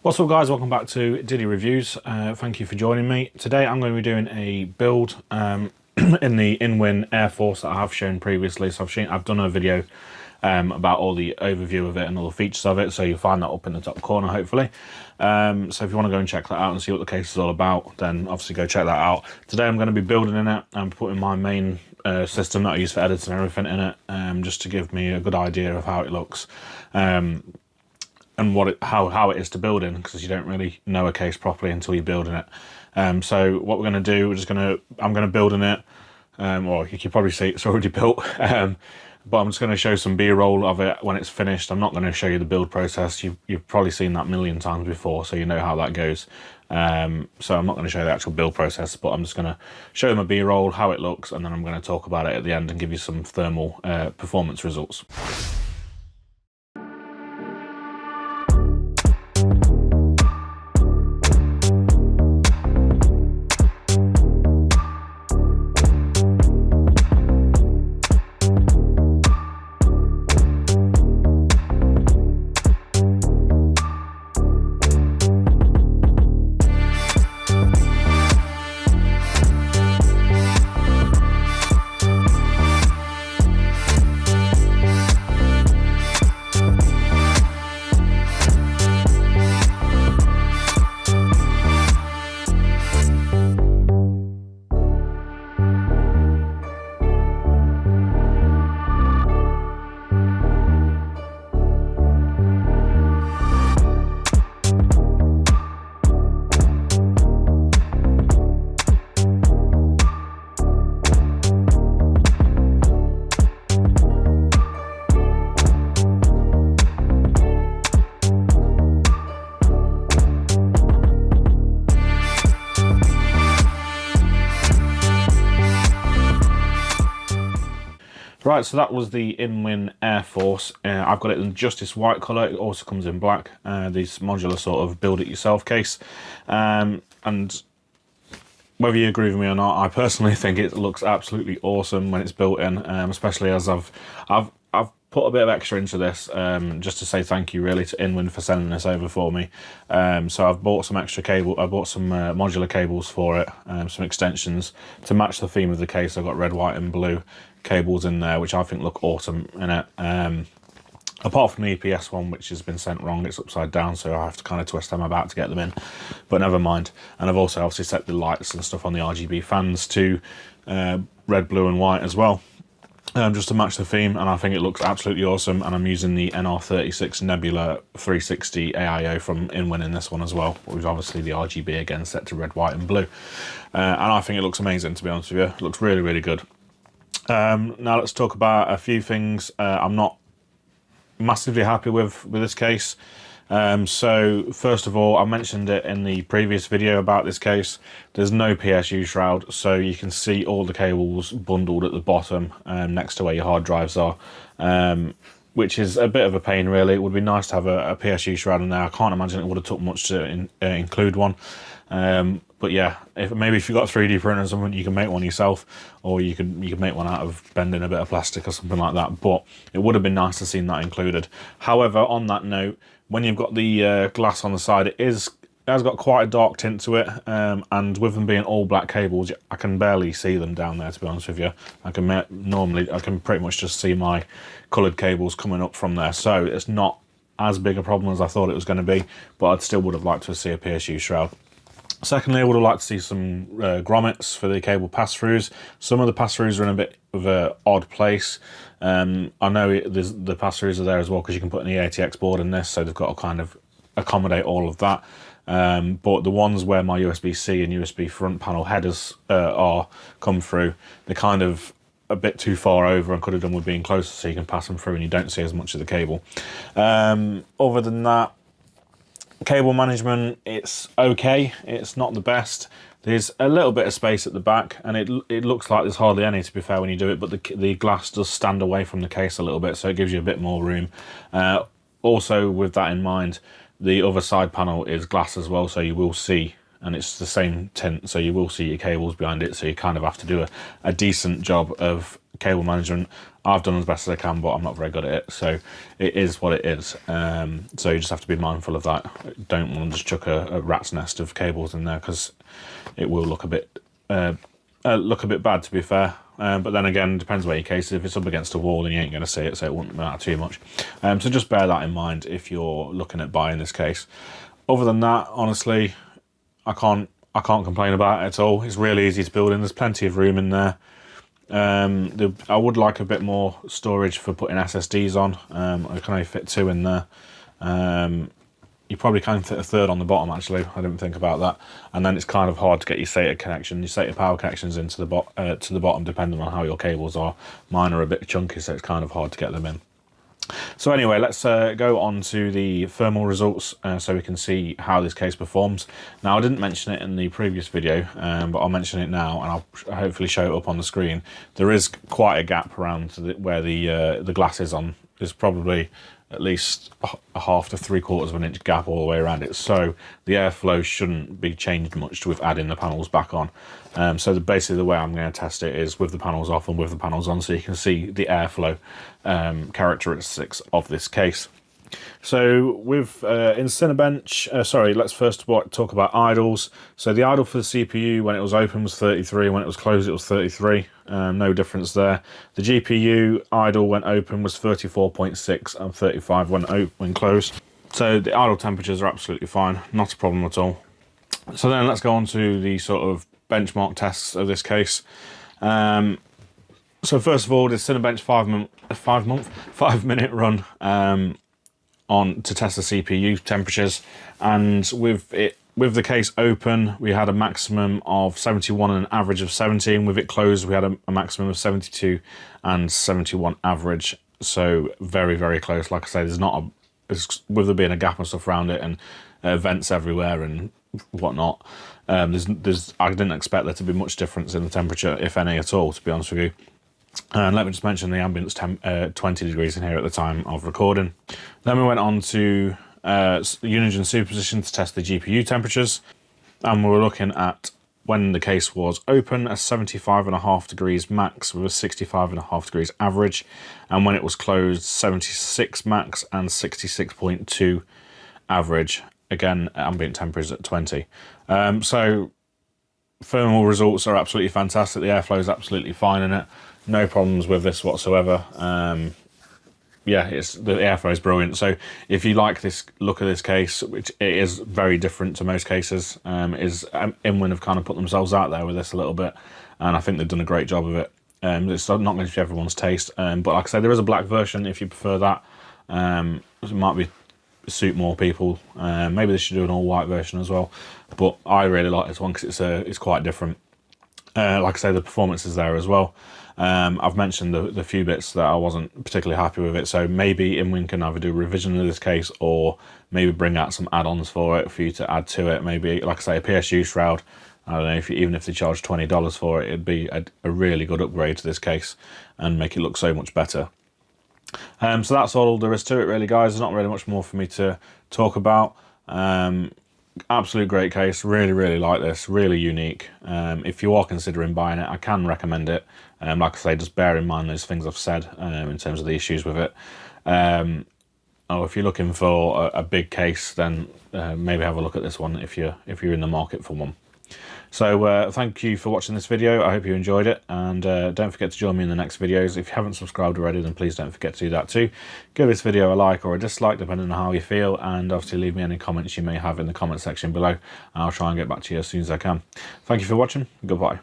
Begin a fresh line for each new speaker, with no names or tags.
What's up guys, welcome back to Diddy Reviews. Thank you for joining me. Today I'm going to be doing a build in the Inwin Airforce that I have shown previously. So I've done a video about all the overview of it and all the features of it, so you'll find that up in the top corner hopefully. So if you want to go and check that out and see what the case is all about, then obviously go check that out. Today I'm going to be building in it and putting my main system that I use for editing and everything in it, just to give me a good idea of how it looks. And how it is to build in, because you don't really know a case properly until you're building it. So what we're going to do, I'm going to build in it, or you can probably see it's already built, but I'm just going to show some B-roll of it when it's finished. I'm not going to show you the build process. You've probably seen that a million times before, so you know how that goes. So I'm not going to show the actual build process, but I'm just going to show them a B-roll, how it looks, and then I'm going to talk about it at the end and give you some thermal performance results. Right, so that was the Inwin Airforce. I've got it in just this white colour. It also comes in black. These modular sort of build-it-yourself case. And whether you agree with me or not, I personally think it looks absolutely awesome when it's built in, especially as I've put a bit of extra into this, just to say thank you really to Inwin for sending this over for me. So I've bought some extra cable. I bought some modular cables for it, some extensions to match the theme of the case. I've got red, white and blue cables in there, which I think look awesome in it. Apart from the EPS one, which has been sent wrong, it's upside down, so I have to kind of twist them about to get them in, but never mind. And I've also obviously set the lights and stuff on the RGB fans to red, blue and white as well, just to match the theme, and I think it looks absolutely awesome. And I'm using the NR36 Nebula 360 AIO from Inwin in this one as well, with obviously the RGB again set to red, white and blue. And I think it looks amazing, to be honest with you. It looks really, really good. Now let's talk about a few things I'm not massively happy with this case. So first of all, I mentioned it in the previous video about this case. There's no PSU shroud, so you can see all the cables bundled at the bottom next to where your hard drives are, which is a bit of a pain really. It would be nice to have a PSU shroud in there. I can't imagine it would have took much to include one. But yeah, maybe if you've got a 3D printer or something, you can make one yourself, or you can make one out of bending a bit of plastic or something like that. But it would have been nice to see that included. However, on that note, when you've got the glass on the side, it has got quite a dark tint to it, and with them being all black cables, I can barely see them down there, to be honest with you. I can pretty much just see my coloured cables coming up from there, so it's not as big a problem as I thought it was going to be, but I still would have liked to see a PSU shroud. Secondly, I would have liked to see some grommets for the cable pass-throughs. Some of the pass-throughs are in a bit of an odd place. I know the pass-throughs are there as well because you can put an RTX board in this, so they've got to kind of accommodate all of that. But the ones where my USB-C and USB front panel headers come through, they're kind of a bit too far over and could have done with being closer so you can pass them through and you don't see as much of the cable. Other than that, cable management, it's okay. It's not the best. There's a little bit of space at the back, and it looks like there's hardly any, to be fair, when you do it, but the glass does stand away from the case a little bit, so it gives you a bit more room. Also, with that in mind, the other side panel is glass as well, so you will see, and it's the same tint, so you will see your cables behind it, so you kind of have to do a decent job of cable management. I've done as best as I can, but I'm not very good at it, so it is what it is. So you just have to be mindful of that. Don't want to just chuck a rat's nest of cables in there, because it will look a bit bad, to be fair. But then again, depends where your case is. If it's up against a wall, then you ain't going to see it, so it wouldn't matter too much. So just bear that in mind if you're looking at buying this case. Other than that, honestly, I can't complain about it at all. It's really easy to build in. There's plenty of room in there. I would like a bit more storage for putting SSDs on. I can only fit 2 in there. You probably can fit a 3rd on the bottom, actually. I didn't think about that. And then it's kind of hard to get your SATA connection, your SATA power connections into the bottom, depending on how your cables are. Mine are a bit chunky, so it's kind of hard to get them in. So anyway, let's go on to the thermal results so we can see how this case performs. Now, I didn't mention it in the previous video, but I'll mention it now, and I'll hopefully show it up on the screen. There is quite a gap around where the glass is on. There's probably at least a half to 3/4 of an inch gap all the way around it, so the airflow shouldn't be changed much with adding the panels back on. So basically the way I'm going to test it is with the panels off and with the panels on, so you can see the airflow characteristics of this case. So with in Cinebench, let's first talk about idles. So the idle for the CPU when it was open was 33, when it was closed it was 33, no difference there. The GPU idle when open was 34.6 and 35 when closed. So the idle temperatures are absolutely fine, not a problem at all. So then let's go on to the sort of benchmark tests of this case. So first of all, the Cinebench 5-minute run on to test the CPU temperatures, and with the case open we had a maximum of 71 and an average of 70, and with it closed we had a maximum of 72 and 71 average. So very, very close. Like I say, with there being a gap and stuff around it and vents everywhere and whatnot, I didn't expect there to be much difference in the temperature, if any at all, to be honest with you. And let me just mention the ambient's 20 degrees in here at the time of recording. Then we went on to Unigine superposition to test the GPU temperatures, and we were looking at when the case was open a 75.5 degrees max with a 65.5 degrees average, and when it was closed 76 max and 66.2 average. Again, ambient temperatures at 20. So thermal results are absolutely fantastic. The airflow is absolutely fine in it. No problems with this whatsoever. Yeah, the airflow is brilliant. So if you like this look of this case, which it is very different to most cases, Inwin have kind of put themselves out there with this a little bit, and I think they've done a great job of it. It's not going to be everyone's taste, but like I said, there is a black version if you prefer that. It might suit more people. Maybe they should do an all white version as well, but I really like this one because it's quite different. Like I say, the performance is there as well. I've mentioned the few bits that I wasn't particularly happy with it, so maybe Inwin can either do a revision of this case or maybe bring out some add-ons for you to add to it. Maybe, like I say, a PSU shroud. I don't know, even if they charge $20 for it, it'd be a really good upgrade to this case and make it look so much better. So that's all there is to it, really, guys. There's not really much more for me to talk about. Absolute great case. Really, really like this. Really unique. If you are considering buying it, I can recommend it. Like I say, just bear in mind those things I've said in terms of the issues with it. If you're looking for a big case, then maybe have a look at this one if you're in the market for one. So thank you for watching this video. I hope you enjoyed it, and don't forget to join me in the next videos. If you haven't subscribed already, then please don't forget to do that too. Give this video a like or a dislike depending on how you feel, and obviously leave me any comments you may have in the comment section below. I'll try and get back to you as soon as I can. Thank you for watching. Goodbye.